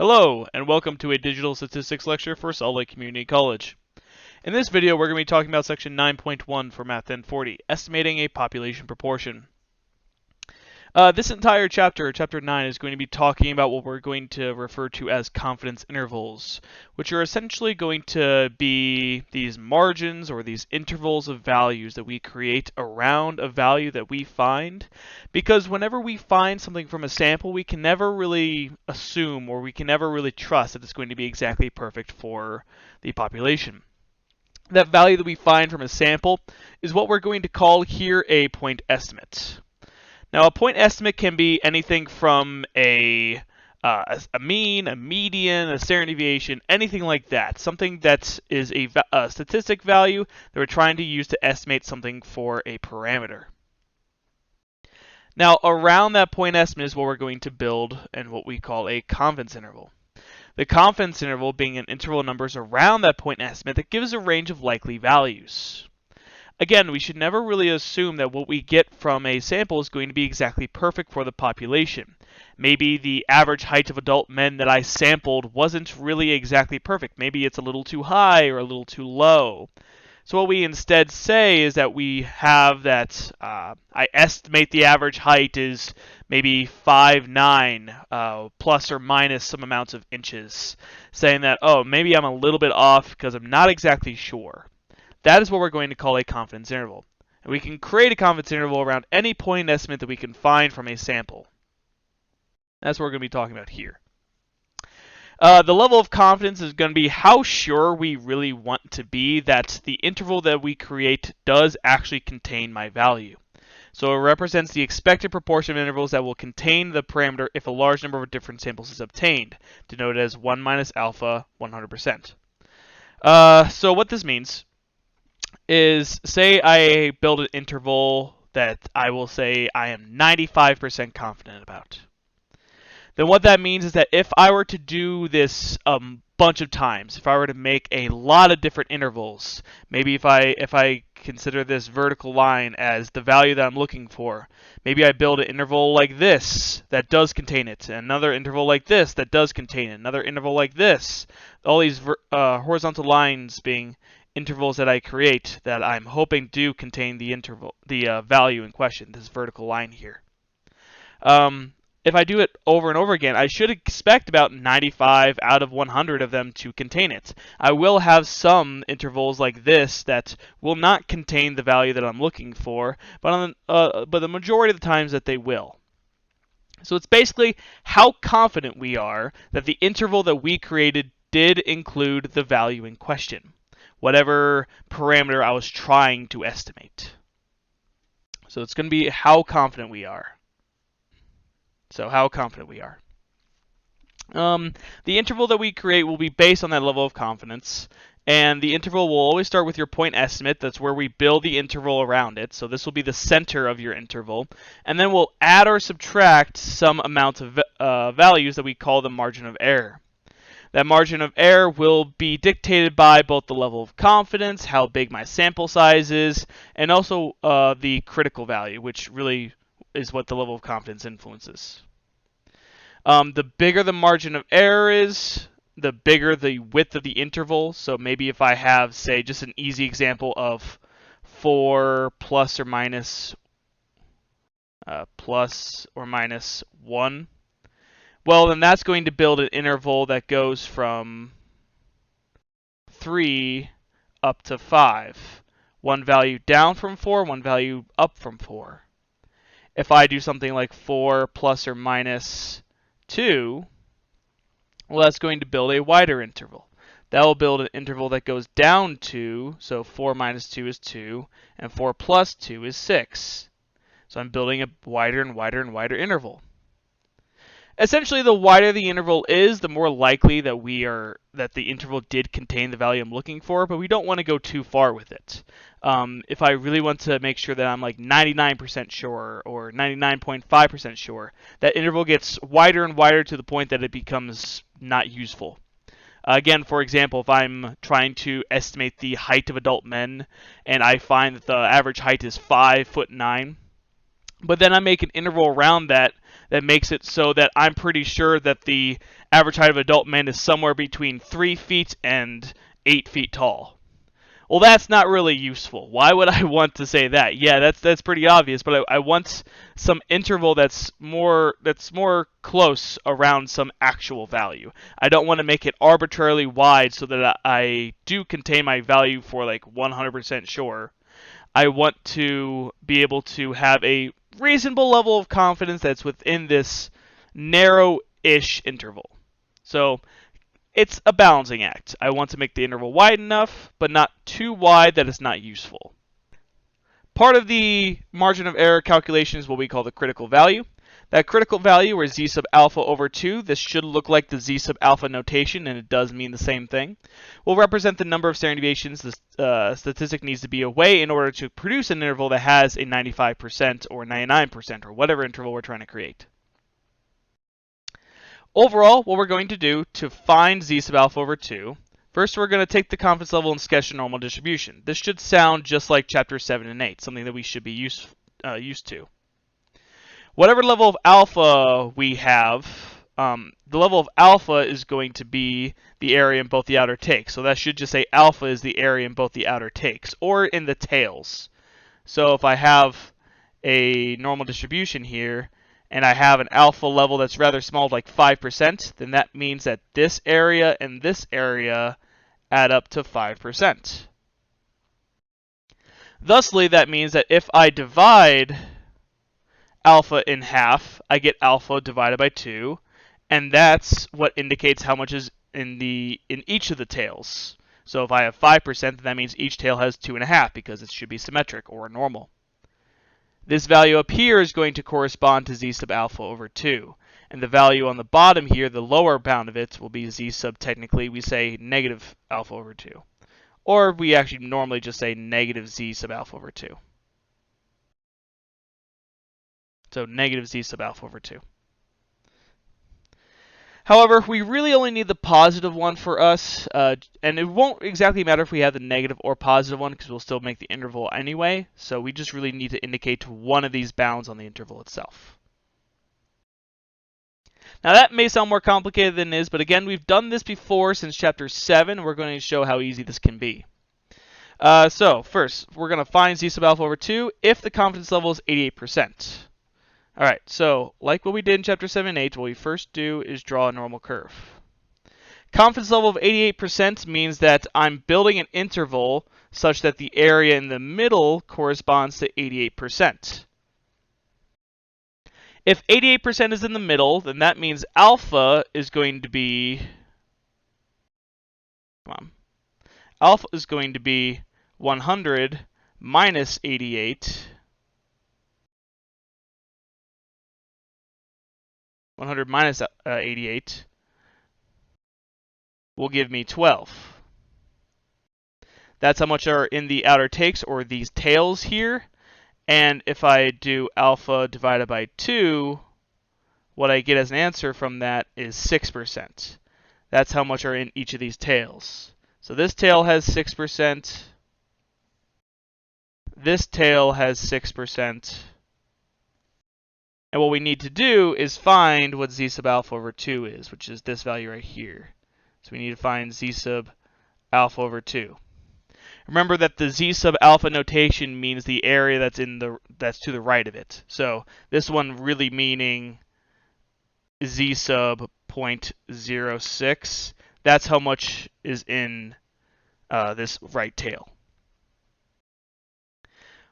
Hello, and welcome to a digital statistics lecture for Salt Lake Community College. In this video, we're going to be talking about section 9.1 for Math 1040, estimating a population proportion. This entire chapter, chapter 9, is going to be talking about what we're going to refer to as confidence intervals, which are essentially going to be these margins or these intervals of values that we create around a value that we find. Because whenever we find something from a sample, we can never really assume or we can never really trust that it's going to be exactly perfect for the population. That value that we find from a sample is what we're going to call here a point estimate. Now, a point estimate can be anything from a mean, a median, a standard deviation, anything like that. Something that is a statistic value that we're trying to use to estimate something for a parameter. Now, around that point estimate is what we're going to build and what we call a confidence interval. The confidence interval being an interval of numbers around that point estimate that gives a range of likely values. Again, we should never really assume that what we get from a sample is going to be exactly perfect for the population. Maybe the average height of adult men that I sampled wasn't really exactly perfect. Maybe it's a little too high or a little too low. So what we instead say is that we have that I estimate the average height is maybe 5'9", plus or minus some amounts of inches, saying that, oh, maybe I'm a little bit off because I'm not exactly sure. That is what we're going to call a confidence interval. And we can create a confidence interval around any point estimate that we can find from a sample. That's what we're going to be talking about here. The level of confidence is going to be how sure we really want to be that the interval that we create does actually contain my value. So it represents the expected proportion of intervals that will contain the parameter if a large number of different samples is obtained, denoted as 1 minus alpha 100%. So what this means is, say I build an interval that I will say I am 95% confident about. Then what that means is that if I were to do this a bunch of times, if I were to make a lot of different intervals, maybe if I consider this vertical line as the value that I'm looking for, maybe I build an interval like this that does contain it, and another interval like this that does contain it, another interval like this, all these horizontal lines being intervals that I create that I'm hoping do contain the value in question, this vertical line here. If I do it over and over again, I should expect about 95 out of 100 of them to contain it. I will have some intervals like this that will not contain the value that I'm looking for, but the majority of the times that they will. So it's basically how confident we are that the interval that we created did include the value in question, whatever parameter I was trying to estimate. So it's going to be how confident we are. So how confident we are. The interval that we create will be based on that level of confidence, and the interval will always start with your point estimate. That's where we build the interval around it. So this will be the center of your interval, and then we'll add or subtract some amount of values that we call the margin of error. That margin of error will be dictated by both the level of confidence, how big my sample size is, and also the critical value, which really is what the level of confidence influences. The bigger the margin of error is, the bigger the width of the interval. So maybe if I have, say, just an easy example of 4 plus or minus 1, well, then that's going to build an interval that goes from 3 up to 5. One value down from 4, one value up from 4. If I do something like 4 plus or minus 2, well, that's going to build a wider interval. That will build an interval that goes down 2, so 4 minus 2 is 2, and 4 plus 2 is 6. So I'm building a wider and wider and wider interval. Essentially, the wider the interval is, the more likely that the interval did contain the value I'm looking for, but we don't want to go too far with it. If I really want to make sure that I'm like 99% sure or 99.5% sure, that interval gets wider and wider to the point that it becomes not useful. Again, for example, if I'm trying to estimate the height of adult men and I find that the average height is 5'9", but then I make an interval around that that makes it so that I'm pretty sure that the average height of an adult man is somewhere between 3 feet and 8 feet tall. Well, that's not really useful. Why would I want to say that? Yeah, that's pretty obvious, but I want some interval that's more close around some actual value. I don't want to make it arbitrarily wide so that I do contain my value for like 100% sure. I want to be able to have a reasonable level of confidence that's within this narrow-ish interval. So it's a balancing act. I want to make the interval wide enough, but not too wide that it's not useful. Part of the margin of error calculation is what we call the critical value. That critical value, or z sub alpha over 2, this should look like the z sub alpha notation, and it does mean the same thing, will represent the number of standard deviations the statistic needs to be away in order to produce an interval that has a 95% or 99% or whatever interval we're trying to create. Overall, what we're going to do to find z sub alpha over 2, first we're going to take the confidence level and sketch a normal distribution. This should sound just like chapters 7 and 8, something that we should be used to. Whatever level of alpha we have, the level of alpha is going to be the area in both the outer takes. So that should just say alpha is the area in both the outer takes, or in the tails. So if I have a normal distribution here, and I have an alpha level that's rather small, like 5%, then that means that this area and this area add up to 5%. Thusly, that means that if I divide alpha in half, I get alpha divided by 2, and that's what indicates how much is in each of the tails. So if I have 5%, then that means each tail has 2.5 because it should be symmetric or normal. This value up here is going to correspond to z sub alpha over 2. And the value on the bottom here, the lower bound of it, will be z sub, technically, we say negative alpha over 2. Or we actually normally just say negative z sub alpha over 2. So negative z sub alpha over 2. However, we really only need the positive one for us, and it won't exactly matter if we have the negative or positive one because we'll still make the interval anyway, so we just really need to indicate one of these bounds on the interval itself. Now that may sound more complicated than it is, but again, we've done this before since chapter 7. We're going to show how easy this can be. So first, we're going to find z sub alpha over 2 if the confidence level is 88%. Alright, so like what we did in chapter 7 and 8, what we first do is draw a normal curve. Confidence level of 88% means that I'm building an interval such that the area in the middle corresponds to 88%. If 88% is in the middle, then that means alpha is going to be, alpha is going to be 100 minus 88. 100 minus 88 will give me 12. That's how much are in the outer takes, or these tails here. And if I do alpha divided by 2, what I get as an answer from that is 6%. That's how much are in each of these tails. So this tail has 6%. This tail has 6%. And what we need to do is find what z sub alpha over 2 is, which is this value right here. So we need to find z sub alpha over 2. Remember that the z sub alpha notation means the area that's to the right of it. So this one really meaning z sub 0.06. That's how much is in this right tail.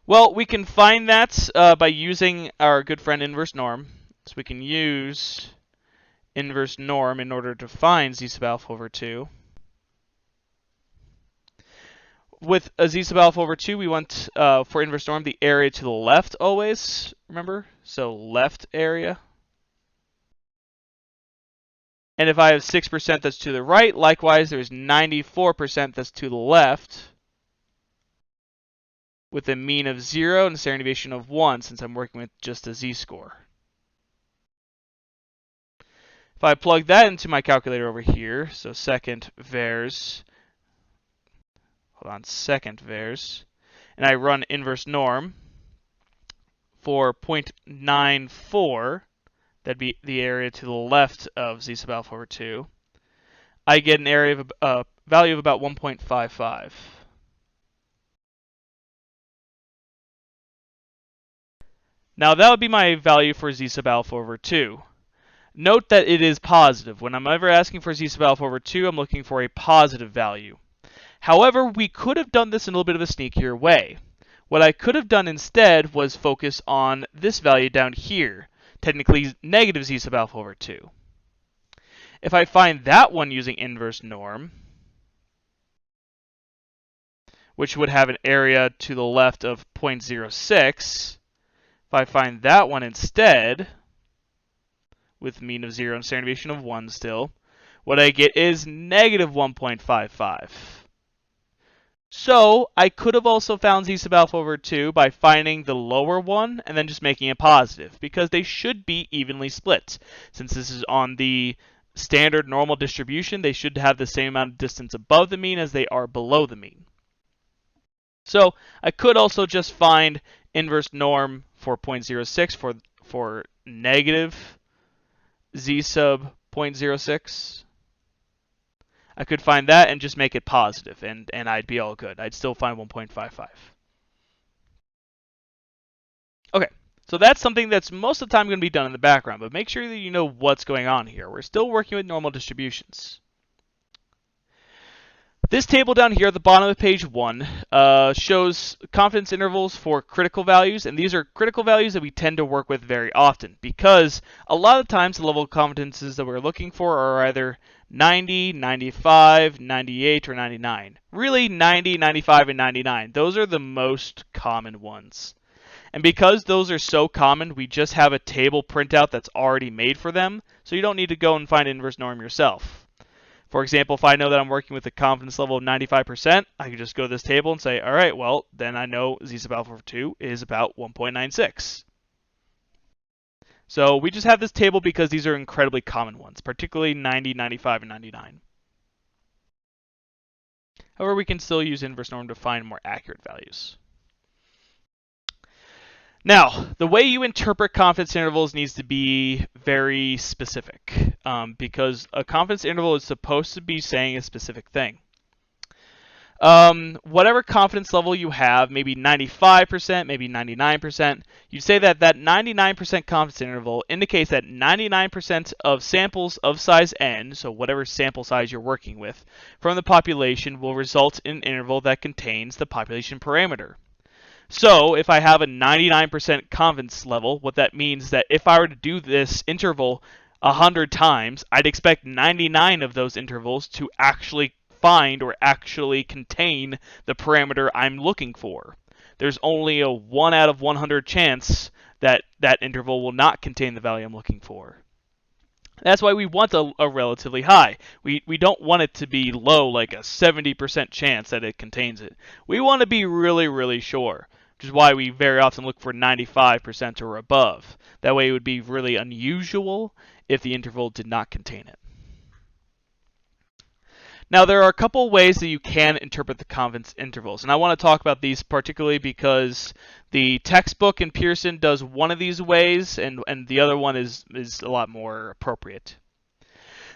Well, we can find that by using our good friend inverse norm. So we can use inverse norm in order to find z sub alpha over 2. With a z sub alpha over 2, we want, for inverse norm, the area to the left always, remember? So left area. And if I have 6% that's to the right, likewise, there's 94% that's to the left, with a mean of 0 and a standard deviation of 1, since I'm working with just a z-score. If I plug that into my calculator over here, so second vars, and I run inverse norm for 0.94, that'd be the area to the left of z sub alpha over 2, I get an area of value of about 1.55. Now that would be my value for z sub alpha over 2. Note that it is positive. When I'm ever asking for z sub alpha over 2, I'm looking for a positive value. However, we could have done this in a little bit of a sneakier way. What I could have done instead was focus on this value down here, technically negative z sub alpha over 2. If I find that one using inverse norm, which would have an area to the left of 0.06, if I find that one instead, with mean of 0 and standard deviation of 1 still, what I get is negative 1.55. So I could have also found z sub alpha over 2 by finding the lower one and then just making it positive, because they should be evenly split. Since this is on the standard normal distribution, they should have the same amount of distance above the mean as they are below the mean. So I could also just find inverse norm for 0.06 for negative z sub 0.06. I could find that and just make it positive, and I'd be all good. I'd still find 1.55. Okay, so that's something that's most of the time going to be done in the background, but make sure that you know what's going on here. We're still working with normal distributions. This table down here at the bottom of page 1 shows confidence intervals for critical values, and these are critical values that we tend to work with very often, because a lot of times the level of confidences that we're looking for are either 90, 95, 98, or 99. Really, 90, 95, and 99. Those are the most common ones. And because those are so common, we just have a table printout that's already made for them, so you don't need to go and find inverse norm yourself. For example, if I know that I'm working with a confidence level of 95%, I can just go to this table and say, all right, well, then I know z sub alpha over 2 is about 1.96. So we just have this table because these are incredibly common ones, particularly 90, 95, and 99. However, we can still use inverse norm to find more accurate values. Now, the way you interpret confidence intervals needs to be very specific, because a confidence interval is supposed to be saying a specific thing. Whatever confidence level you have, maybe 95%, maybe 99%, you say that that 99% confidence interval indicates that 99% of samples of size n, so whatever sample size you're working with, from the population will result in an interval that contains the population parameter. So if I have a 99% confidence level, what that means is that if I were to do this interval 100 times, I'd expect 99 of those intervals to actually find or actually contain the parameter I'm looking for. There's only a 1 out of 100 chance that that interval will not contain the value I'm looking for. That's why we want a relatively high. We don't want it to be low, like a 70% chance that it contains it. We want to be really, really sure, which is why we very often look for 95% or above. That way it would be really unusual if the interval did not contain it. Now, there are a couple ways that you can interpret the confidence intervals, and I want to talk about these particularly because the textbook in Pearson does one of these ways, and the other one is a lot more appropriate.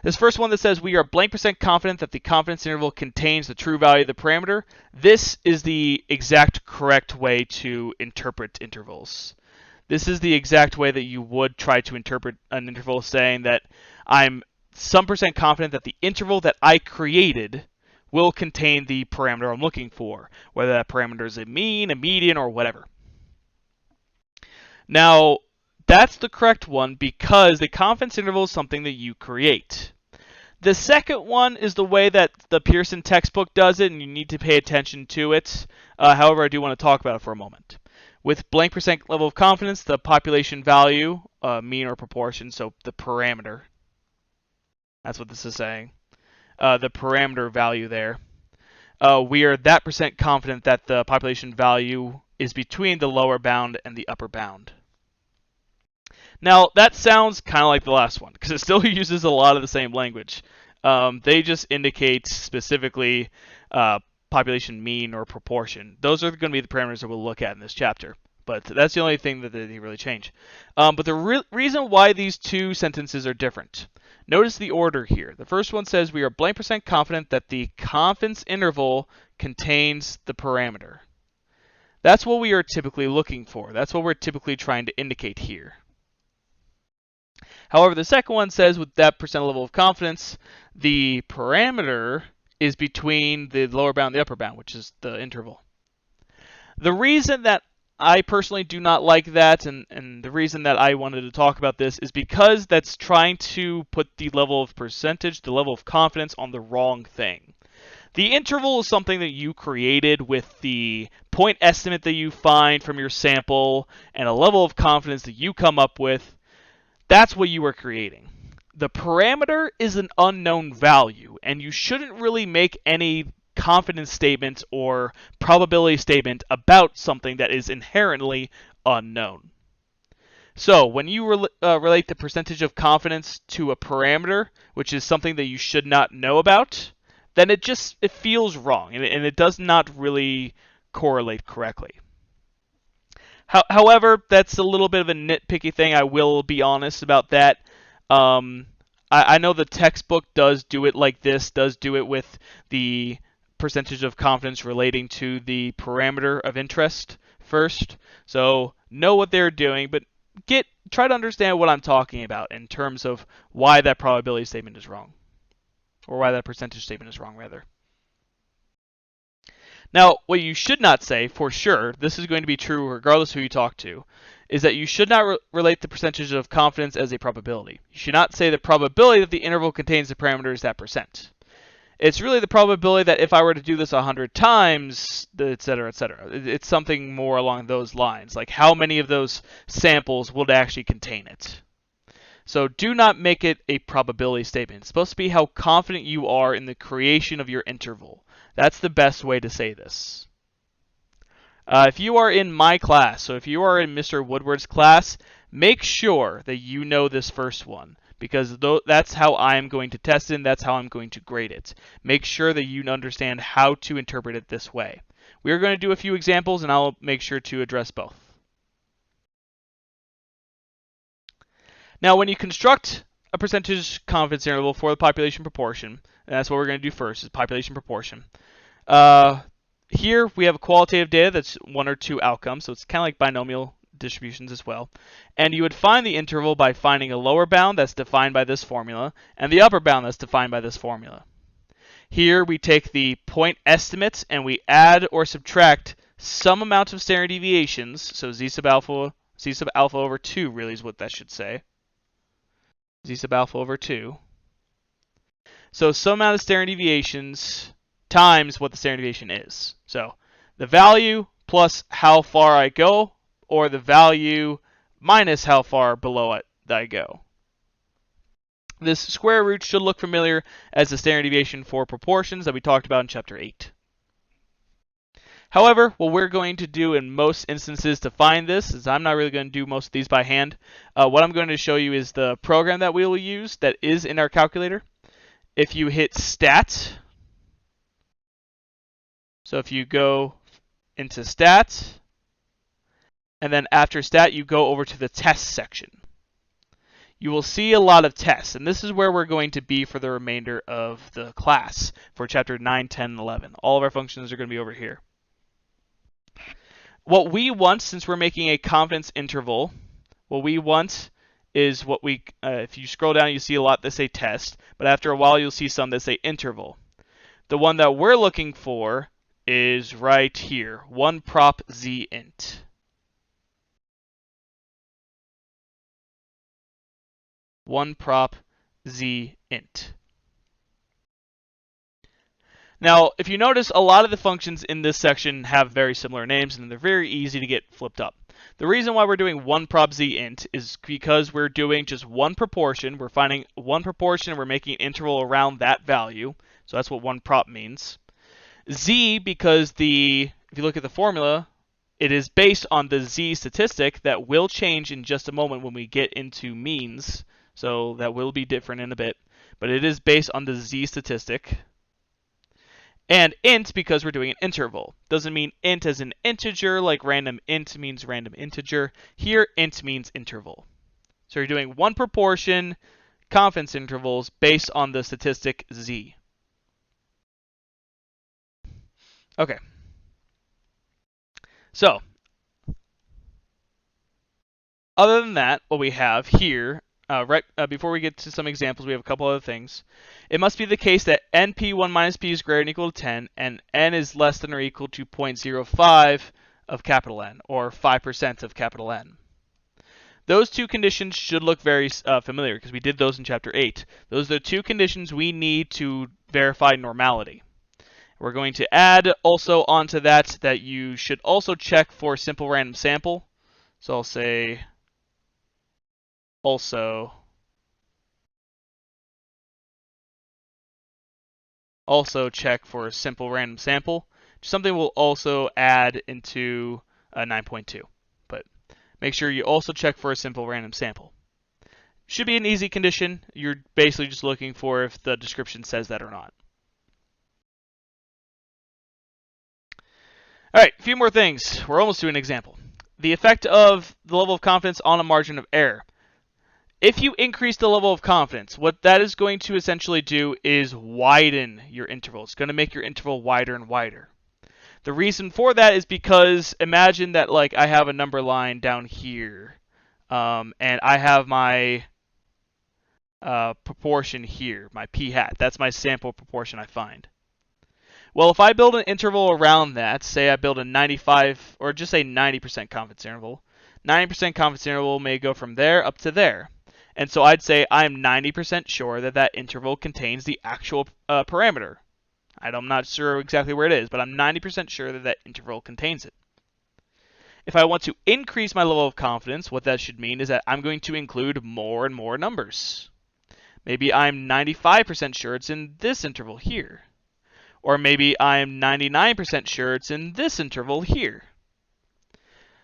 This first one that says we are blank % confident that the confidence interval contains the true value of the parameter, this is the exact correct way to interpret intervals. This is the exact way that you would try to interpret an interval, saying that I'm some % confident that the interval that I created will contain the parameter I'm looking for, whether that parameter is a mean, a median, or whatever. Now, that's the correct one because the confidence interval is something that you create. The second one is the way that the Pearson textbook does it, and you need to pay attention to it. However, I do want to talk about it for a moment. With blank % level of confidence, the population value, mean or proportion, so the parameter, that's what this is saying, the parameter value there, we are that % confident that the population value is between the lower bound and the upper bound. Now, that sounds kind of like the last one, because it still uses a lot of the same language. They just indicate specifically population mean or proportion. Those are going to be the parameters that we'll look at in this chapter. But that's the only thing that they really change. But the reason why these two sentences are different. Notice the order here. The first one says we are blank % confident that the confidence interval contains the parameter. That's what we are typically looking for. That's what we're typically trying to indicate here. However, the second one says with that % level of confidence, the parameter is between the lower bound and the upper bound, which is the interval. The reason that I personally do not like that, and the reason that I wanted to talk about this is because that's trying to put the level of percentage, the level of confidence on the wrong thing. The interval is something that you created with the point estimate that you find from your sample and a level of confidence that you come up with. That's what you are creating. The parameter is an unknown value, and you shouldn't really make any confidence statement or probability statement about something that is inherently unknown. So when you relate the percentage of confidence to a parameter, which is something that you should not know about, then it feels wrong, and it does not really correlate correctly. However, that's a little bit of a nitpicky thing. I will be honest about that. I know the textbook does do it like this, does do it with the percentage of confidence relating to the parameter of interest first. So know what they're doing, but try to understand what I'm talking about in terms of why that probability statement is wrong, or why that percentage statement is wrong, rather. Now, what you should not say, for sure, this is going to be true regardless who you talk to, is that you should not relate the percentage of confidence as a probability. You should not say the probability that the interval contains the parameter is that %. It's really the probability that if I were to do this 100 times, etc., etc. It's something more along those lines, like how many of those samples would actually contain it. So do not make it a probability statement. It's supposed to be how confident you are in the creation of your interval. That's the best way to say this. If you are in my class, so if you are in Mr. Woodward's class, make sure that you know this first one, because that's how I'm going to test it, and that's how I'm going to grade it. Make sure that you understand how to interpret it this way. We are going to do a few examples, and I'll make sure to address both. Now, when you construct a percentage confidence interval for the population proportion, and that's what we're going to do first, is population proportion. Here we have a qualitative data that's one or two outcomes, so it's kind of like binomial distributions as well. And you would find the interval by finding a lower bound that's defined by this formula, and the upper bound that's defined by this formula. Here we take the point estimates and we add or subtract some amount of standard deviations, so z sub alpha over 2 really is what that should say. Z sub alpha over 2. So some amount of standard deviations times what the standard deviation is. So the value plus how far I go, or the value minus how far below it I go. This square root should look familiar as the standard deviation for proportions that we talked about in Chapter 8. However, what we're going to do in most instances to find this is I'm not really going to do most of these by hand. What I'm going to show you is the program that we will use that is in our calculator. If you hit stat, so if you go into stat, and then after stat you go over to the test section, you will see a lot of tests, and this is where we're going to be for the remainder of the class for chapter 9, 10, and 11. All of our functions are going to be over here. What we want, since we're making a confidence interval, what we want is what we, if you scroll down, you see a lot that say test, but after a while you'll see some that say interval. The one that we're looking for is right here, 1 prop z int. 1 prop z int. Now, if you notice, a lot of the functions in this section have very similar names, and they're very easy to get flipped up. The reason why we're doing 1 prop z int is because we're doing just one proportion. We're finding one proportion, and we're making an interval around that value. So that's what 1 prop means. Z, because if you look at the formula, it is based on the z statistic that will change in just a moment when we get into means. So that will be different in a bit. But it is based on the z statistic. And int because we're doing an interval. Doesn't mean int as an integer like random int means random integer. Here, int means interval. So you're doing one proportion confidence intervals based on the statistic z. Okay. So, other than that, what we have here, before we get to some examples, we have a couple other things. It must be the case that np1 minus p is greater than or equal to 10, and n is less than or equal to 0.05 of capital N, or 5% of capital N. Those two conditions should look very familiar because we did those in Chapter 8. Those are the two conditions we need to verify normality. We're going to add also onto that you should also check for simple random sample. So I'll say also check for a simple random sample. Something we'll also add into 9.2. But make sure you also check for a simple random sample. Should be an easy condition. You're basically just looking for if the description says that or not. All right, a few more things. We're almost to an example. The effect of the level of confidence on a margin of error. If you increase the level of confidence, what that is going to essentially do is widen your interval. It's going to make your interval wider and wider. The reason for that is because imagine that like I have a number line down here, and I have my proportion here, my p hat. That's my sample proportion I find. Well, if I build an interval around that, say I build a 95, or just say 90% confidence interval, 90% confidence interval may go from there up to there. And so I'd say I'm 90% sure that that interval contains the actual parameter. I'm not sure exactly where it is, but I'm 90% sure that that interval contains it. If I want to increase my level of confidence, what that should mean is that I'm going to include more and more numbers. Maybe I'm 95% sure it's in this interval here. Or maybe I'm 99% sure it's in this interval here.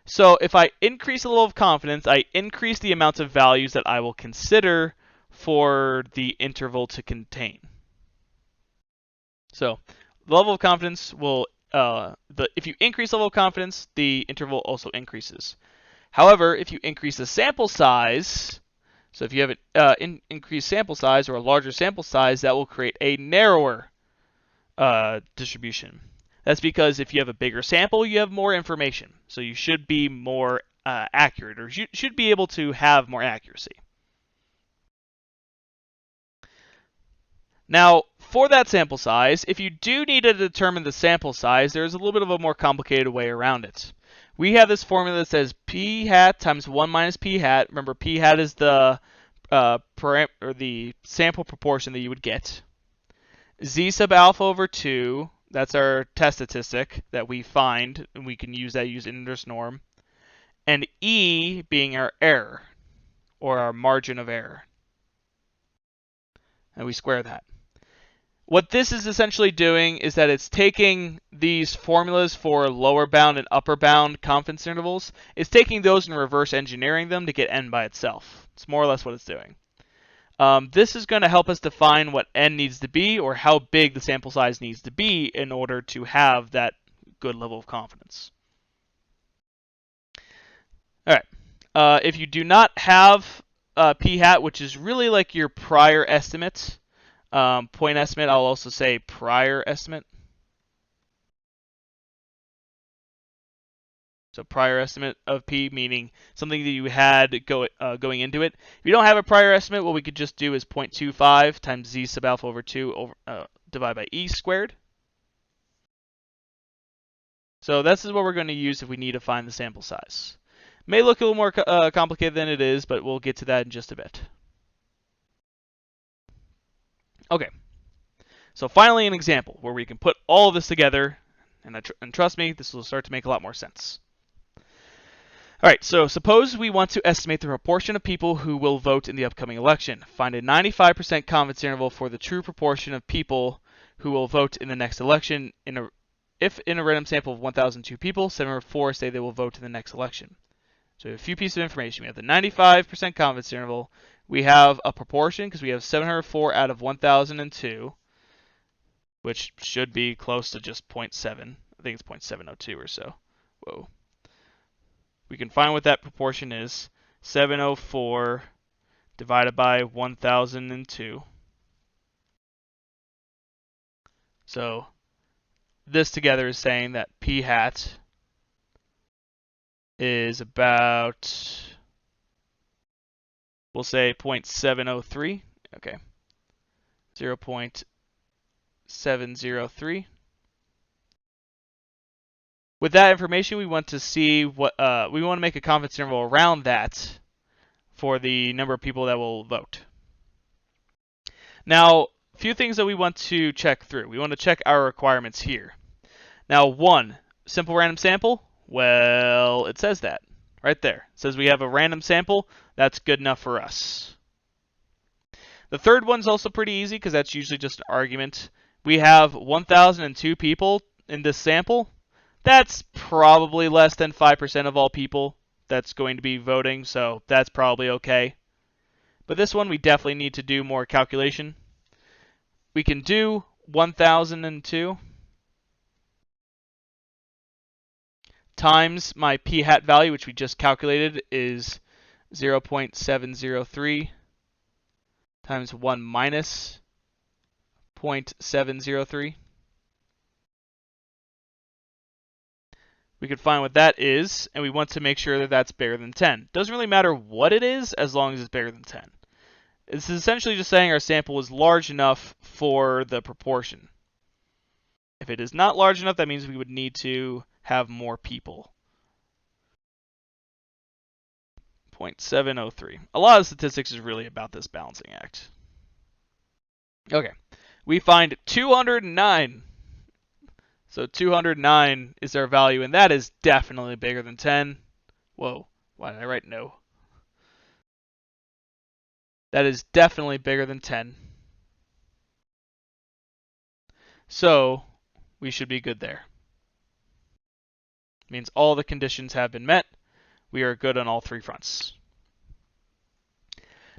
So if I increase the level of confidence, I increase the amount of values that I will consider for the interval to contain. So the level of confidence will, if you increase the level of confidence, the interval also increases. However, if you increase the sample size, so if you have an increased sample size or a larger sample size, that will create a narrower distribution. That's because if you have a bigger sample, you have more information. So you should be more accurate, or you should be able to have more accuracy. Now, for that sample size, if you do need to determine the sample size, there's a little bit of a more complicated way around it. We have this formula that says p hat times 1 minus p hat. Remember, p hat is the the sample proportion that you would get. Z sub alpha over 2, that's our test statistic that we find, and we can use that using inverse norm. And E being our error, or our margin of error. And we square that. What this is essentially doing is that it's taking these formulas for lower bound and upper bound confidence intervals, it's taking those and reverse engineering them to get n by itself. It's more or less what it's doing. This is going to help us define what n needs to be, or how big the sample size needs to be in order to have that good level of confidence. All right. If you do not have p hat, which is really like your prior estimate, point estimate, I'll also say prior estimate. So prior estimate of p, meaning something that you had going into it. If you don't have a prior estimate, what we could just do is 0.25 times z sub alpha over 2 divided by e squared. So this is what we're going to use if we need to find the sample size. May look a little more complicated than it is, but we'll get to that in just a bit. Okay. So finally, an example where we can put all of this together, and trust me, this will start to make a lot more sense. All right, so suppose we want to estimate the proportion of people who will vote in the upcoming election. Find a 95% confidence interval for the true proportion of people who will vote in the next election. If in a random sample of 1,002 people, 704 say they will vote in the next election. So we have a few pieces of information. We have the 95% confidence interval. We have a proportion because we have 704 out of 1,002. which should be close to just 0.7. I think it's 0.702 or so. Whoa. We can find what that proportion is. 704 divided by 1002. So this together is saying that p hat is about, we'll say 0.703. Okay. 0.703. With that information, we want to see what we want to make a confidence interval around that for the number of people that will vote. Now, a few things that we want to check through. We want to check our requirements here. Now, 1, simple random sample. Well, it says that right there. It says we have a random sample. That's good enough for us. The third one's also pretty easy because that's usually just an argument. We have 1,002 people in this sample. That's probably less than 5% of all people that's going to be voting, so that's probably okay. But this one we definitely need to do more calculation. We can do 1,002 times my p hat value, which we just calculated, is 0.703 times 1 minus 0.703. We can find what that is, and we want to make sure that that's bigger than 10. Doesn't really matter what it is as long as it's bigger than 10. This is essentially just saying our sample is large enough for the proportion. If it is not large enough, that means we would need to have more people. 0.703. A lot of statistics is really about this balancing act. Okay, we find 209. So 209 is our value, and that is definitely bigger than 10. Whoa, why did I write no? That is definitely bigger than 10. So we should be good there. It means all the conditions have been met. We are good on all 3 fronts.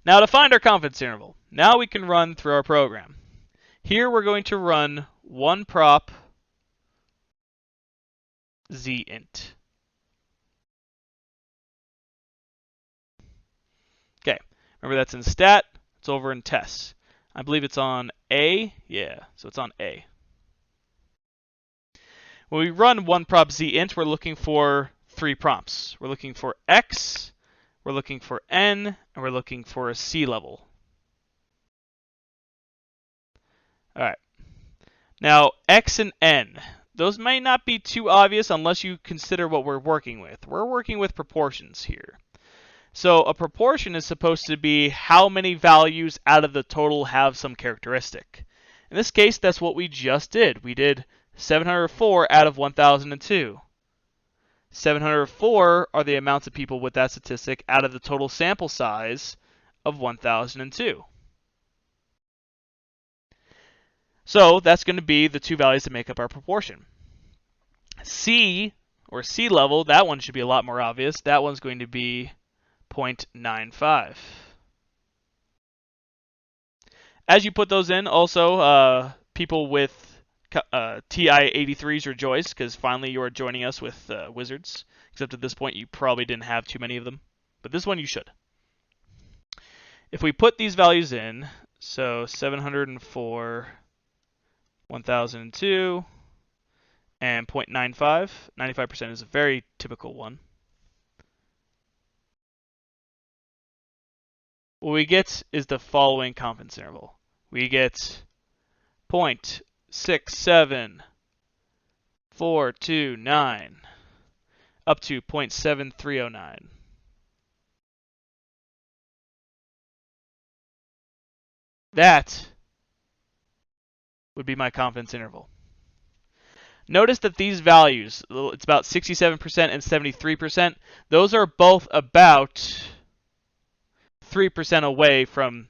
Now to find our confidence interval, now we can run through our program. Here we're going to run one prop zint. Okay, remember that's in stat, it's over in tests. I believe it's on A, yeah, so it's on A. When we run one prop zint, we're looking for 3 prompts. We're looking for x, we're looking for n, and we're looking for a C level. Alright, now x and n. Those may not be too obvious unless you consider what we're working with. We're working with proportions here. So a proportion is supposed to be how many values out of the total have some characteristic. In this case, that's what we just did. We did 704 out of 1,002. 704 are the amounts of people with that statistic out of the total sample size of 1,002. So that's going to be the 2 values that make up our proportion. C, or C level, that one should be a lot more obvious. That one's going to be 0.95. As you put those in, also, people with TI-83s rejoice, because finally you are joining us with wizards. Except at this point, you probably didn't have too many of them. But this one you should. If we put these values in, so 704, 1002, and 0.95. 95% is a very typical one. What we get is the following confidence interval. We get 0.67429 up to 0.7309. That would be my confidence interval. Notice that these values, it's about 67% and 73%, those are both about 3% away from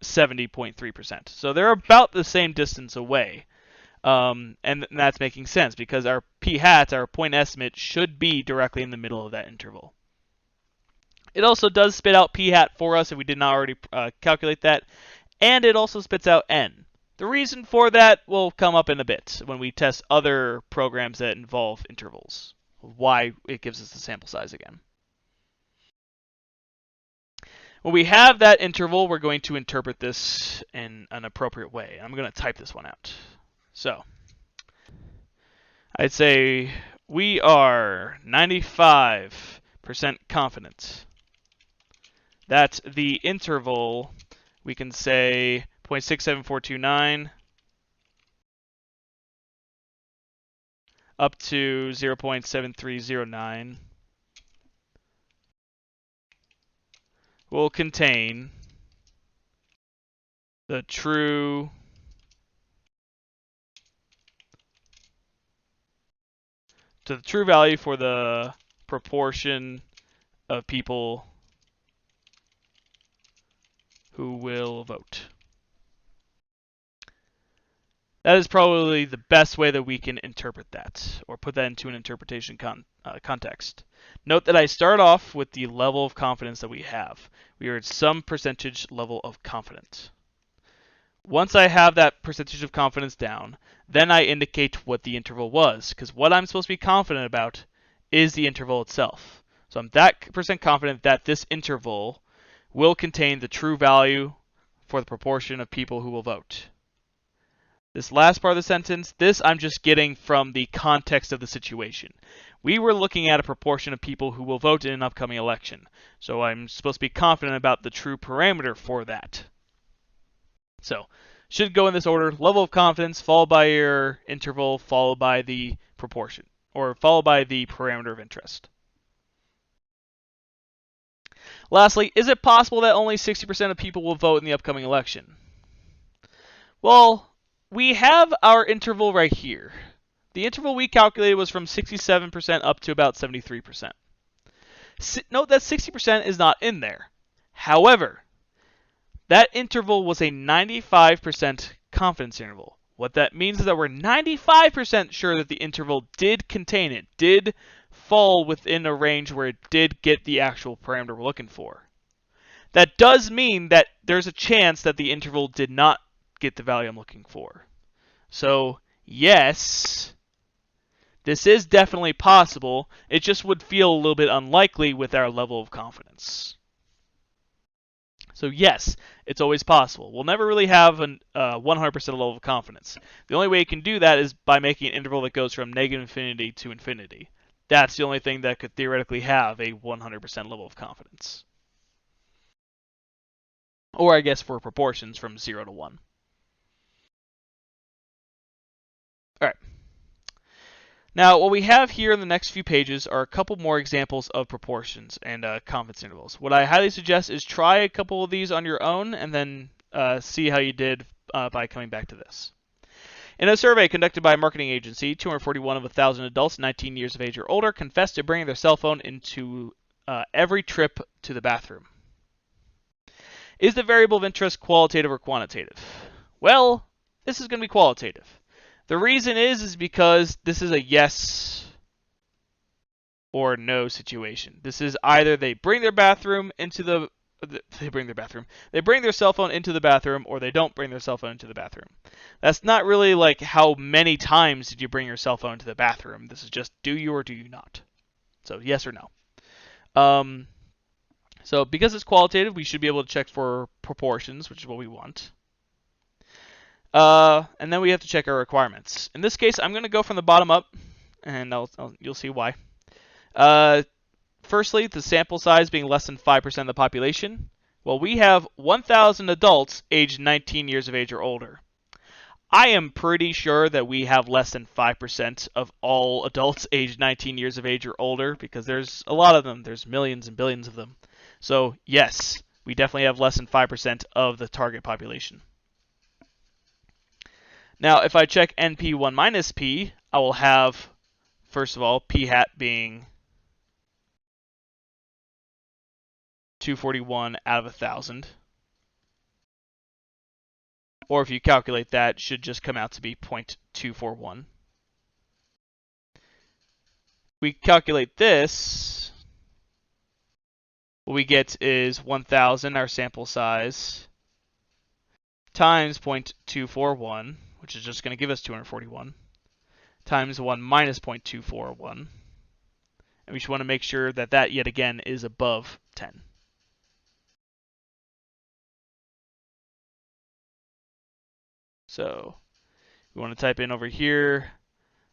70.3%. So they're about the same distance away. And that's making sense because our p hat, our point estimate, should be directly in the middle of that interval. It also does spit out p hat for us if we did not already calculate that, and it also spits out n. The reason for that will come up in a bit when we test other programs that involve intervals, why it gives us the sample size again. When we have that interval, we're going to interpret this in an appropriate way. I'm going to type this one out. So I'd say we are 95% confident that the interval, we can say 0.67429 up to 0.7309 will contain the true value for the proportion of people who will vote. That is probably the best way that we can interpret that, or put that into an interpretation context. Note that I start off with the level of confidence that we have. We are at some percentage level of confidence. Once I have that percentage of confidence down, then I indicate what the interval was, because what I'm supposed to be confident about is the interval itself. So I'm that percent confident that this interval will contain the true value for the proportion of people who will vote. This last part of the sentence, this I'm just getting from the context of the situation. We were looking at a proportion of people who will vote in an upcoming election. So I'm supposed to be confident about the true parameter for that. So, should go in this order: level of confidence, followed by your interval, followed by the proportion, or followed by the parameter of interest. Lastly, is it possible that only 60% of people will vote in the upcoming election? Well, we have our interval right here. The interval we calculated was from 67% up to about 73%. Note that 60% is not in there. However, that interval was a 95% confidence interval. What that means is that we're 95% sure that the interval did contain it, did fall within a range where it did get the actual parameter we're looking for. That does mean that there's a chance that the interval did not get the value I'm looking for. So, yes, this is definitely possible. It just would feel a little bit unlikely with our level of confidence. So yes, it's always possible. We'll never really have a 100% level of confidence. The only way you can do that is by making an interval that goes from negative infinity to infinity. That's the only thing that could theoretically have a 100% level of confidence. Or I guess for proportions from 0 to 1. Alright. Now, what we have here in the next few pages are a couple more examples of proportions and confidence intervals. What I highly suggest is try a couple of these on your own and then see how you did by coming back to this. In a survey conducted by a marketing agency, 241 of 1,000 adults 19 years of age or older confessed to bringing their cell phone into every trip to the bathroom. Is the variable of interest qualitative or quantitative? Well, this is going to be qualitative. The reason is because this is a yes or no situation. This is either they bring their cell phone into the bathroom, or they don't bring their cell phone into the bathroom. That's not really like how many times did you bring your cell phone to the bathroom. This is just do you or do you not. So yes or no. So because it's qualitative, we should be able to check for proportions, which is what we want. And then we have to check our requirements. In this case, I'm going to go from the bottom up, and you'll see why. Firstly, the sample size being less than 5% of the population. Well, we have 1,000 adults aged 19 years of age or older. I am pretty sure that we have less than 5% of all adults aged 19 years of age or older, because there's a lot of them. There's millions and billions of them. So, yes, we definitely have less than 5% of the target population. Now, if I check NP1 minus P, I will have, first of all, P hat being 241 out of 1,000. Or if you calculate that, it should just come out to be 0.241. We calculate this, what we get is 1,000, our sample size, times 0.241, which is just going to give us 241, times 1 minus 0.241. And we just want to make sure that that, yet again, is above 10. So we want to type in over here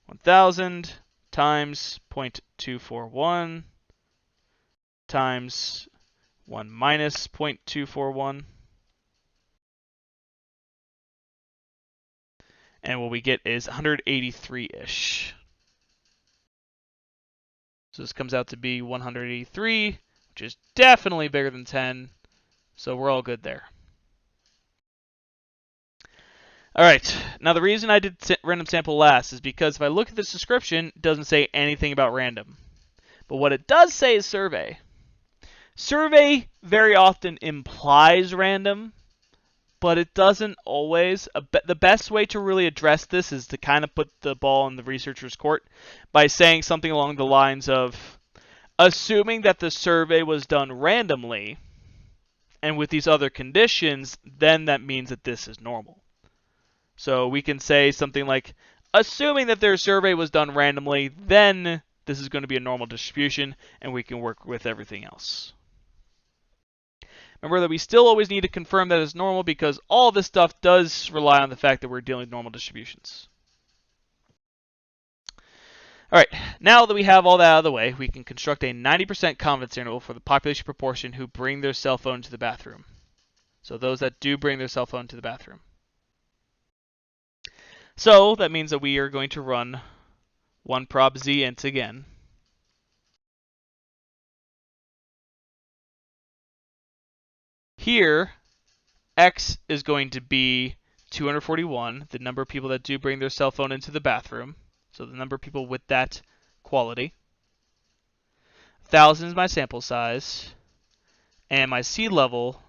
1,000 times 0.241 times 1 minus 0.241. And what we get is 183-ish. So this comes out to be 183, which is definitely bigger than 10. So we're all good there. All right, now the reason I did random sample last is because if I look at this description, it doesn't say anything about random. But what it does say is survey. Survey very often implies random, but it doesn't always. The best way to really address this is to kind of put the ball in the researcher's court by saying something along the lines of, assuming that the survey was done randomly and with these other conditions, then that means that this is normal. So we can say something like, assuming that their survey was done randomly, then this is going to be a normal distribution, and we can work with everything else. Remember that we still always need to confirm that it's normal because all this stuff does rely on the fact that we're dealing with normal distributions. All right, now that we have all that out of the way, we can construct a 90% confidence interval for the population proportion who bring their cell phone to the bathroom. So those that do bring their cell phone to the bathroom. So that means that we are going to run 1 prob z int again. Here, x is going to be 241, the number of people that do bring their cell phone into the bathroom. So the number of people with that quality. 1,000 is my sample size. And my C level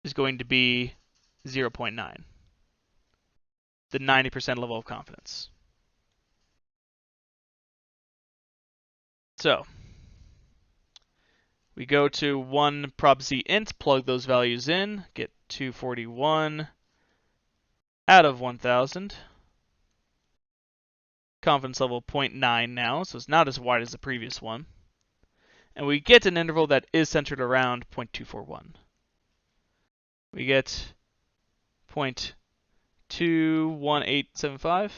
is going to be 0.9. The 90% level of confidence. So we go to 1 prob z int, plug those values in, get 241 out of 1,000. Confidence level 0.9 now, so it's not as wide as the previous one. And we get an interval that is centered around 0.241. We get 0.21875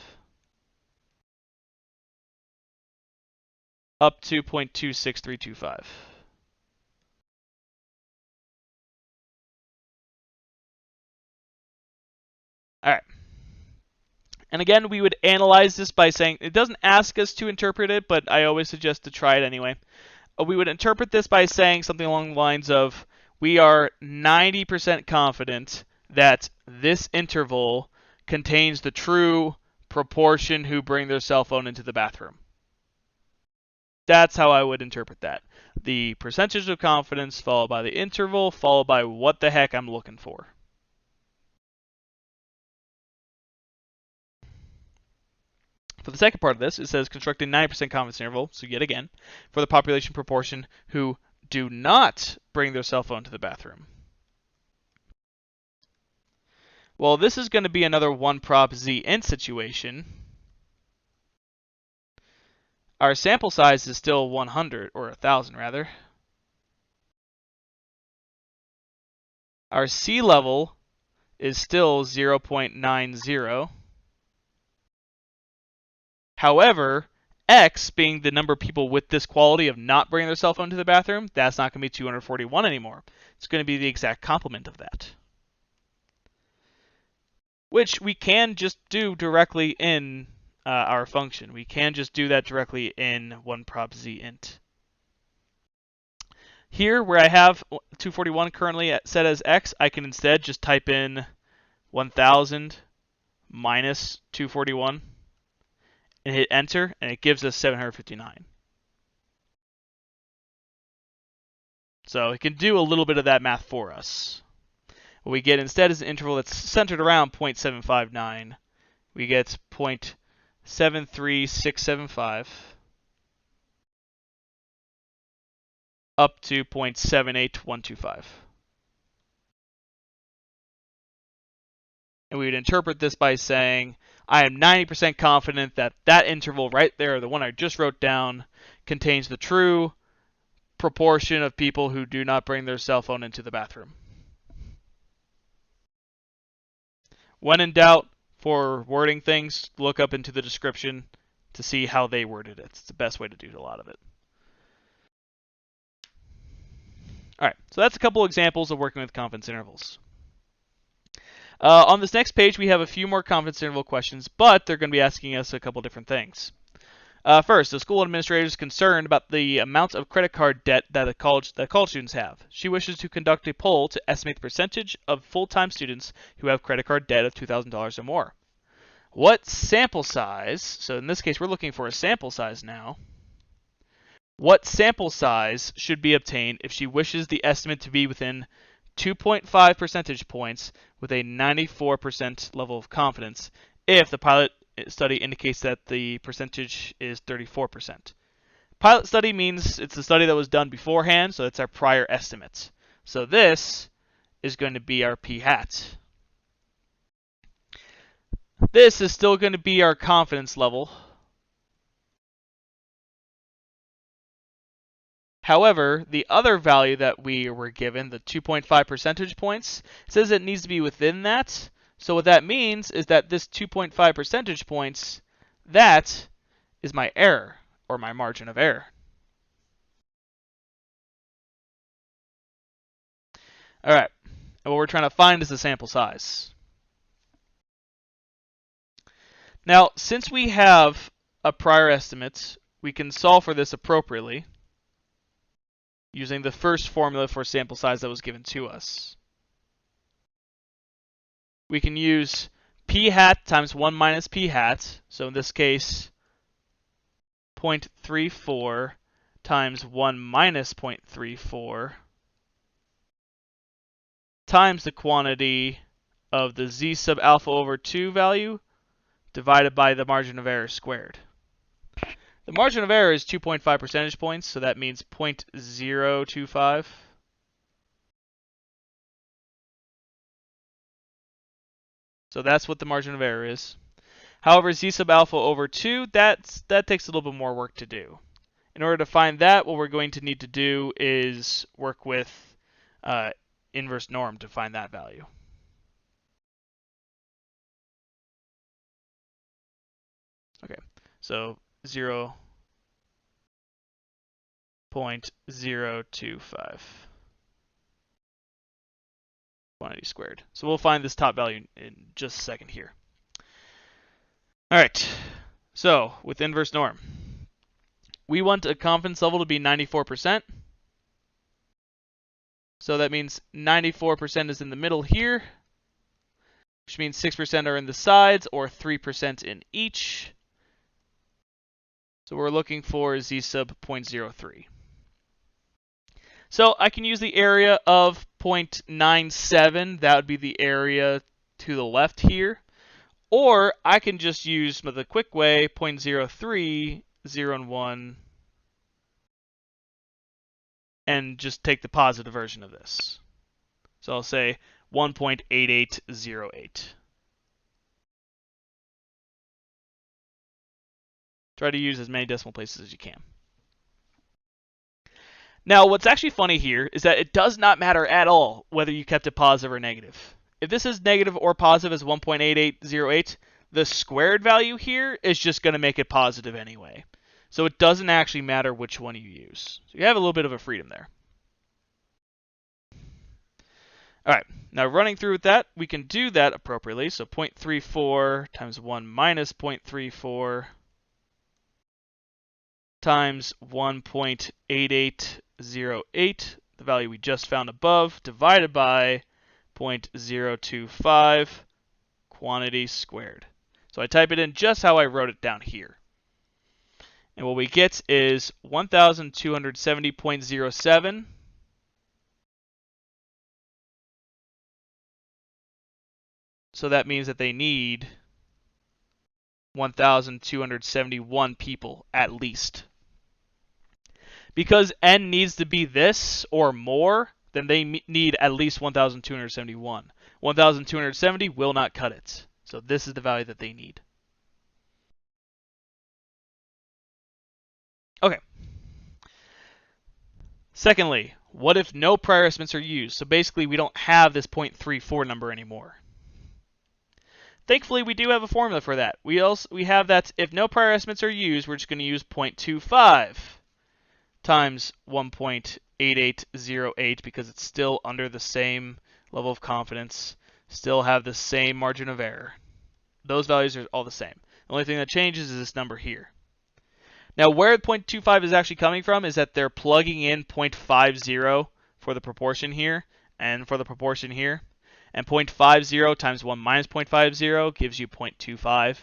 up to 0.26325. All right. And again, we would analyze this by saying, it doesn't ask us to interpret it, but I always suggest to try it anyway. We would interpret this by saying something along the lines of, we are 90% confident that this interval contains the true proportion who bring their cell phone into the bathroom. That's how I would interpret that. The percentage of confidence followed by the interval followed by what the heck I'm looking for. For the second part of this, it says construct a 90% confidence interval, so yet again, for the population proportion who do not bring their cell phone to the bathroom. Well, this is going to be another 1 prob z int situation. Our sample size is still 100, or 1,000 rather. Our C level is still 0.90. However, x being the number of people with this quality of not bringing their cell phone to the bathroom, that's not going to be 241 anymore. It's going to be the exact complement of that, which we can just do directly in our function. We can just do that directly in 1 prob z int. Here, where I have 241 currently set as x, I can instead just type in 1,000 minus 241 and hit enter, and it gives us 759. So it can do a little bit of that math for us. What we get instead is an interval that's centered around 0.759. We get 0.73675 up to 0.78125. And we would interpret this by saying, I am 90% confident that that interval right there, the one I just wrote down, contains the true proportion of people who do not bring their cell phone into the bathroom. When in doubt, for wording things, look up into the description to see how they worded it. It's the best way to do a lot of it. All right, so that's a couple examples of working with confidence intervals. On this next page, we have a few more confidence interval questions, but they're going to be asking us a couple different things. First, the school administrator is concerned about the amount of credit card debt that college students have. She wishes to conduct a poll to estimate the percentage of full-time students who have credit card debt of $2,000 or more. What sample size, so in this case we're looking for a sample size now, what sample size should be obtained if she wishes the estimate to be within 2.5 percentage points with a 94% level of confidence if the pilot study indicates that the percentage is 34%. Pilot study means it's a study that was done beforehand, so that's our prior estimate. So this is going to be our p-hat. This is still going to be our confidence level. However, the other value that we were given, the 2.5 percentage points, says it needs to be within that. So what that means is that this 2.5 percentage points, that is my error, or my margin of error. All right, and what we're trying to find is the sample size. Now, since we have a prior estimate, we can solve for this appropriately using the first formula for sample size that was given to us. We can use p-hat times 1 minus p-hat, so in this case 0.34 times 1 minus 0.34 times the quantity of the z sub alpha over 2 value divided by the margin of error squared. The margin of error is 2.5 percentage points, so that means 0.025. So that's what the margin of error is. However, z sub alpha over 2, that takes a little bit more work to do. In order to find that, what we're going to need to do is work with inverse norm to find that value. Okay, so 0.025 quantity squared. So we'll find this top value in just a second here. All right, so with inverse norm, we want a confidence level to be 94%. So that means 94% is in the middle here, which means 6% are in the sides or 3% in each. So we're looking for z sub 0.03. So I can use the area of 0.97. That would be the area to the left here. Or I can just use the quick way, 0.03, 0 and 1, and just take the positive version of this. So I'll say 1.8808. Try to use as many decimal places as you can. Now, what's actually funny here is that it does not matter at all whether you kept it positive or negative. If this is negative or positive as 1.8808, the squared value here is just going to make it positive anyway. So it doesn't actually matter which one you use. So you have a little bit of a freedom there. All right, now running through with that, we can do that appropriately. So 0.34 times 1 minus 0.34 times 1.8808, the value we just found above, divided by 0.025 quantity squared. So I type it in just how I wrote it down here. And what we get is 1,270.07. So that means that they need 1,271 people at least. Because n needs to be this or more, then they need at least 1,271. 1,270 will not cut it. So this is the value that they need. Okay. Secondly, what if no prior estimates are used? So basically we don't have this 0.34 number anymore. Thankfully, we do have a formula for that. We have that if no prior estimates are used, we're just going to use 0.25 times 1.8808 because it's still under the same level of confidence, still have the same margin of error. Those values are all the same. The only thing that changes is this number here. Now, where 0.25 is actually coming from is that they're plugging in 0.50 for the proportion here and for the proportion here. And 0.50 times 1 minus 0.50 gives you 0.25.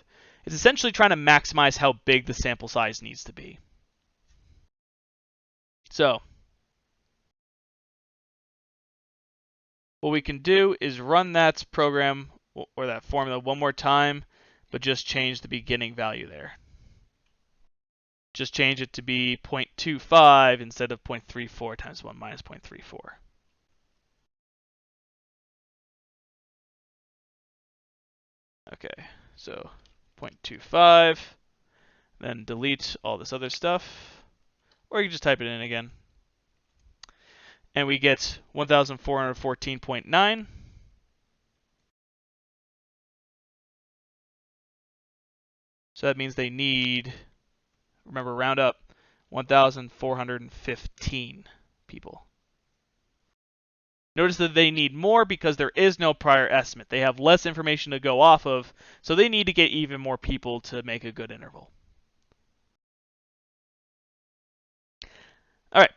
It's essentially trying to maximize how big the sample size needs to be. So, what we can do is run that program or that formula one more time, but just change the beginning value there. Just change it to be 0.25 instead of 0.34 times 1 minus 0.34. Okay, so 0.25, then delete all this other stuff, or you can just type it in again. And we get 1,414.9. So that means they need, remember, round up, 1,415 people. Notice that they need more because there is no prior estimate. They have less information to go off of, so they need to get even more people to make a good interval. All right.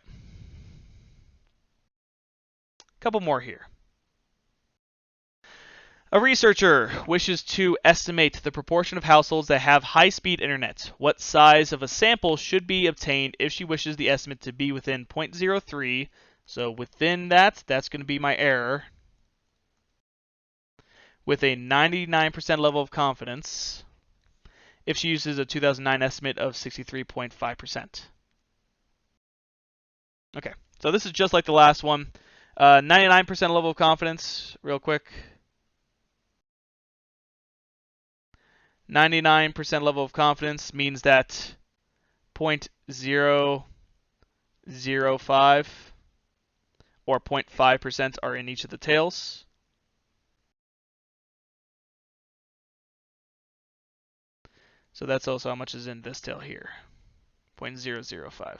A couple more here. A researcher wishes to estimate the proportion of households that have high-speed internet. What size of a sample should be obtained if she wishes the estimate to be within 0.03? So within that, that's going to be my error. With a 99% level of confidence, if she uses a 2009 estimate of 63.5%. Okay, so this is just like the last one. 99% level of confidence, real quick. 99% level of confidence means that 0.005 or 0.5% are in each of the tails. So that's also how much is in this tail here, 0.005.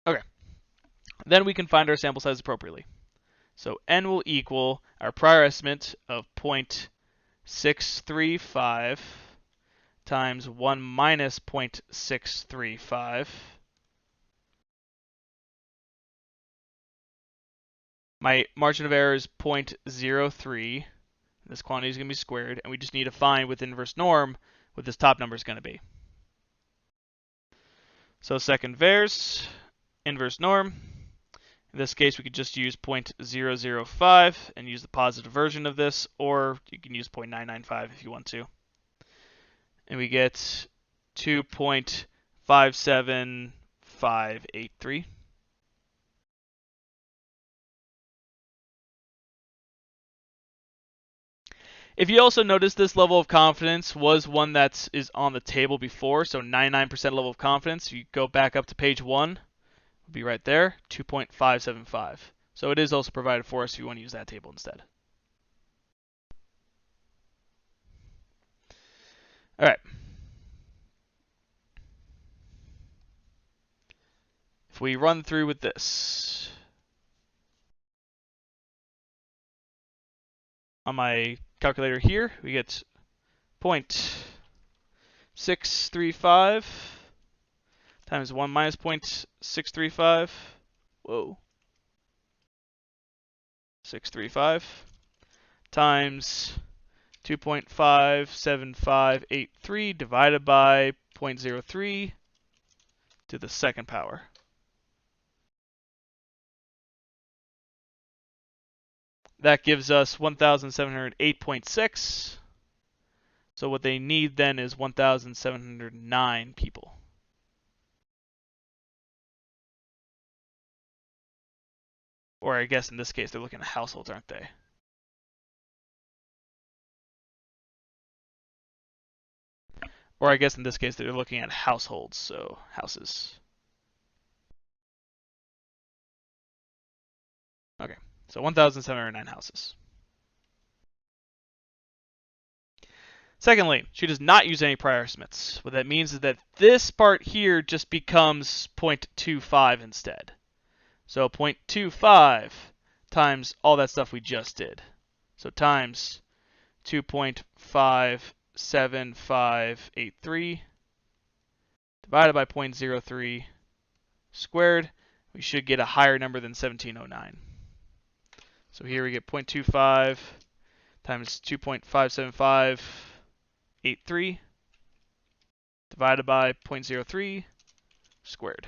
Okay, then we can find our sample size appropriately. So n will equal our prior estimate of 0.635 times 1 minus 0.635. My margin of error is 0.03. This quantity is going to be squared, and we just need to find with inverse norm what this top number is going to be. So second vars, inverse norm. In this case, we could just use 0.005 and use the positive version of this, or you can use 0.995 if you want to. And we get 2.57583. If you also notice, this level of confidence was one that is on the table before, so 99% level of confidence. You go back up to page 1, it'll be right there, 2.575. So it is also provided for us if you want to use that table instead. All right. If we run through with this, on my calculator here, we get 0.635 times 1 minus 0.635. Whoa. 635 times 2.57583 divided by 0.03 to the second power. That gives us 1,708.6. So what they need then is 1,709 people. Or I guess in this case, they're looking at households, aren't they? Or I guess in this case, they're looking at households, so houses. Okay, so 1,709 houses. Secondly, she does not use any prior estimates. What that means is that this part here just becomes 0.25 instead. So 0.25 times all that stuff we just did. So times 2.57583 divided by 0.03 squared. We should get a higher number than 1709. So here we get 0.25 times 2.57583 divided by 0.03 squared.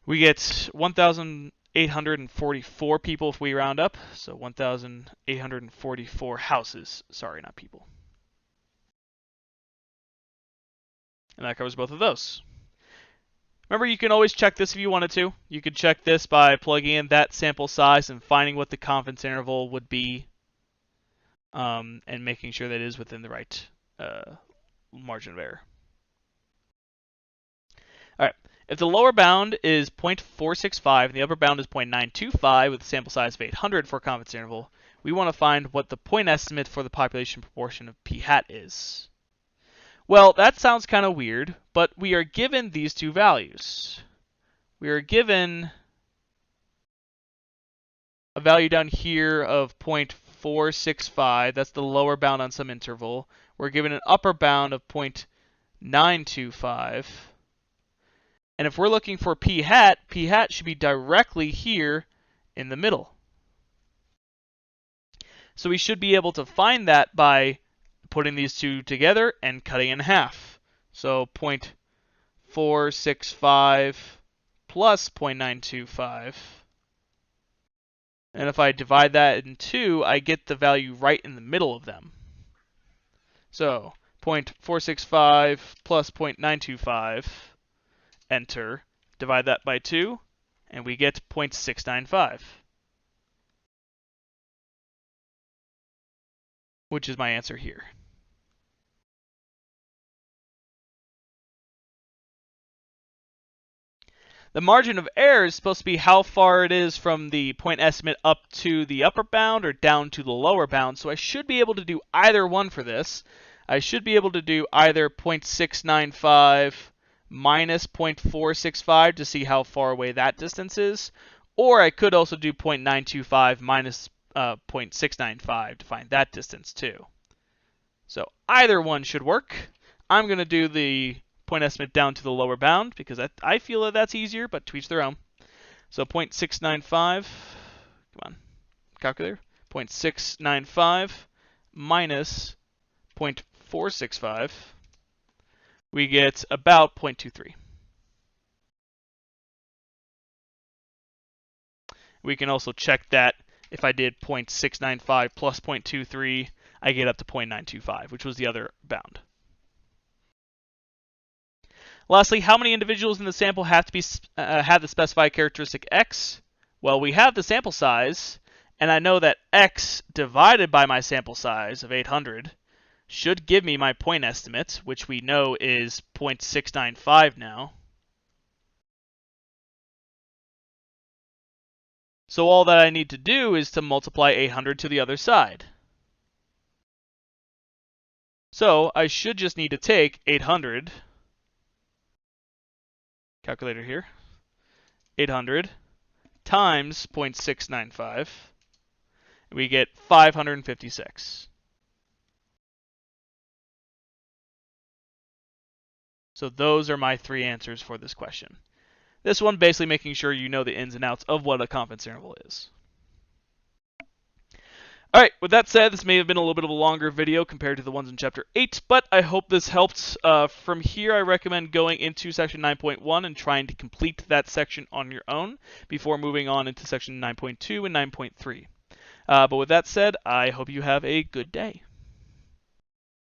We get 1,844 people if we round up, so 1,844 houses. Sorry, not people. And that covers both of those. Remember, you can always check this if you wanted to. You could check this by plugging in that sample size and finding what the confidence interval would be, and making sure that it is within the right margin of error. All right. If the lower bound is 0.465 and the upper bound is 0.925 with a sample size of 800 for a confidence interval, we want to find what the point estimate for the population proportion of p hat is. Well, that sounds kind of weird, but we are given these two values. We are given a value down here of 0.465. That's the lower bound on some interval. We're given an upper bound of 0.925. And if we're looking for p hat should be directly here in the middle. So we should be able to find that by putting these two together and cutting in half. So 0.465 plus 0.925. And if I divide that in two, I get the value right in the middle of them. So 0.465 plus 0.925. Enter, divide that by 2, and we get 0.695, which is my answer here. The margin of error is supposed to be how far it is from the point estimate up to the upper bound or down to the lower bound, so I should be able to do either one for this. I should be able to do either 0.695 minus 0.465 to see how far away that distance is, or I could also do 0.925 minus 0.695 to find that distance too. So either one should work. I'm going to do the point estimate down to the lower bound because I feel that that's easier, but to each their own. So 0.695, come on, calculator, 0.695 minus 0.465. We get about 0.23. We can also check that if I did 0.695 plus 0.23, I get up to 0.925, which was the other bound. Lastly, how many individuals in the sample have to be have the specified characteristic x? Well, we have the sample size, and I know that x divided by my sample size of 800 should give me my point estimate, which we know is 0.695 now. So all that I need to do is to multiply 800 to the other side. So I should just need to take 800, calculator here, 800 times 0.695, we get 556. So those are my three answers for this question. This one basically making sure you know the ins and outs of what a confidence interval is. Alright, with that said, this may have been a little bit of a longer video compared to the ones in Chapter 8, but I hope this helped. From here, I recommend going into Section 9.1 and trying to complete that section on your own before moving on into Section 9.2 and 9.3. But with that said, I hope you have a good day.